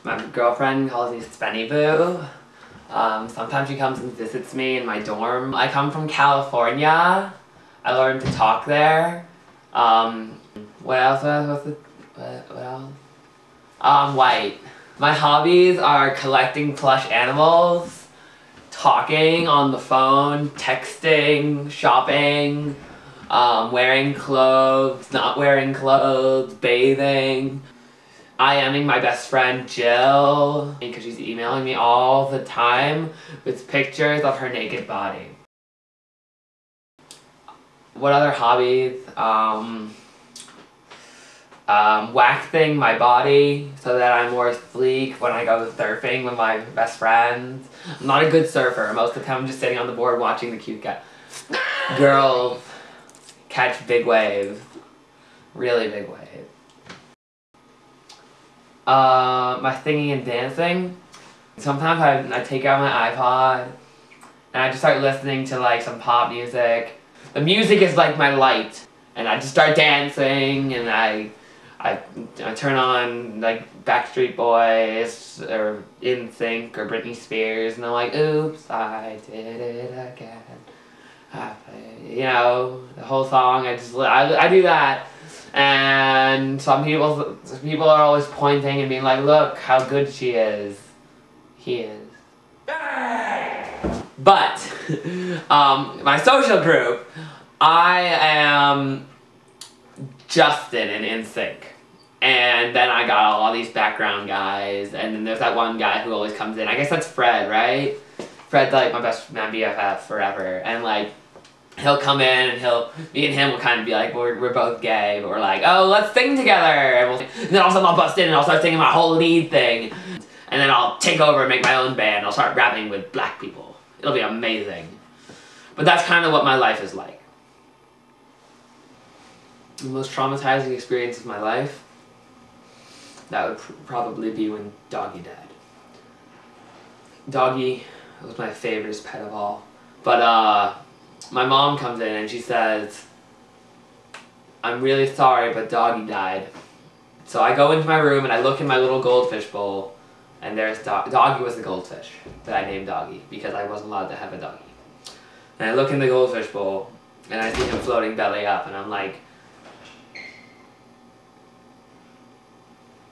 My girlfriend calls me Spenny Boo. Sometimes she comes and visits me in my dorm. I come from California. I learned to talk there. What else? What else? White. My hobbies are collecting plush animals, talking on the phone, texting, shopping, wearing clothes, not wearing clothes, bathing. IMing my best friend Jill because she's emailing me all the time with pictures of her naked body. What other hobbies? Waxing my body so that I'm more sleek when I go surfing with my best friends. I'm not a good surfer. Most of the time I'm just sitting on the board watching the cute girls catch big waves. Really big waves. My singing and dancing. Sometimes I take out my iPod and I just start listening to like some pop music. The music is like my light, and I just start dancing, and I turn on like Backstreet Boys or NSYNC or Britney Spears, and I'm like, oops, I did it again. You know, the whole song. I do that. And some people are always pointing and being like, look how good she is. He is. But, my social group, I am Justin in NSYNC. And then I got all these background guys, and then there's that one guy who always comes in. I guess that's Fred, right? Fred's like my BFF forever. And like, he'll come in and me and him will kind of be like, we're both gay, but we're like, oh, let's sing together. And then all of a sudden I'll bust in and I'll start singing my whole lead thing. And then I'll take over and make my own band. I'll start rapping with black people. It'll be amazing. But that's kind of what my life is like. The most traumatizing experience of my life, that would probably be when Doggy died. Doggy was my favorite pet of all. But, my mom comes in and she says, I'm really sorry, but Doggy died. So I go into my room and I look in my little goldfish bowl, and there's Doggy was the goldfish that I named Doggy because I wasn't allowed to have a doggy. And I look in the goldfish bowl and I see him floating belly up, and I'm like,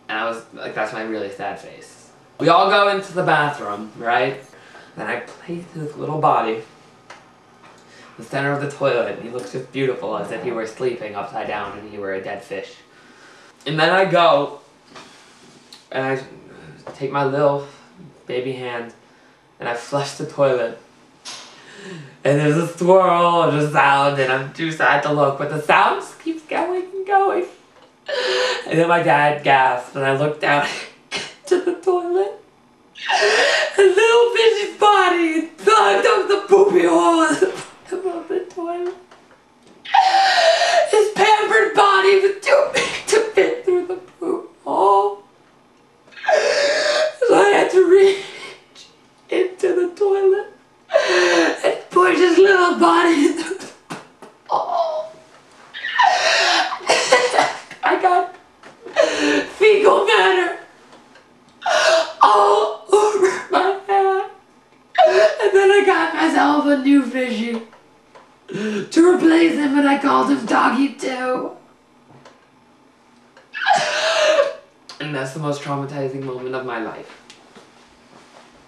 and I was like, that's my really sad face. We all go into the bathroom, right? And I place his little body the center of the toilet, and he looks just beautiful as if he were sleeping upside down and he were a dead fish. And then I go and I take my little baby hand and I flush the toilet, and there's a swirl and a sound, and I'm too sad to look, but the sound just keeps going and going. And then my dad gasped, and I looked down to the toilet, and little fish's body plugged up the poopy hole above the toilet. His pampered body was too big to fit through the poop hole. So I had to reach into the toilet and push his little body into the hole. I got fecal matter all over my hand. And then I got myself a new fishy to replace him, and I called him Doggy too. And that's the most traumatizing moment of my life.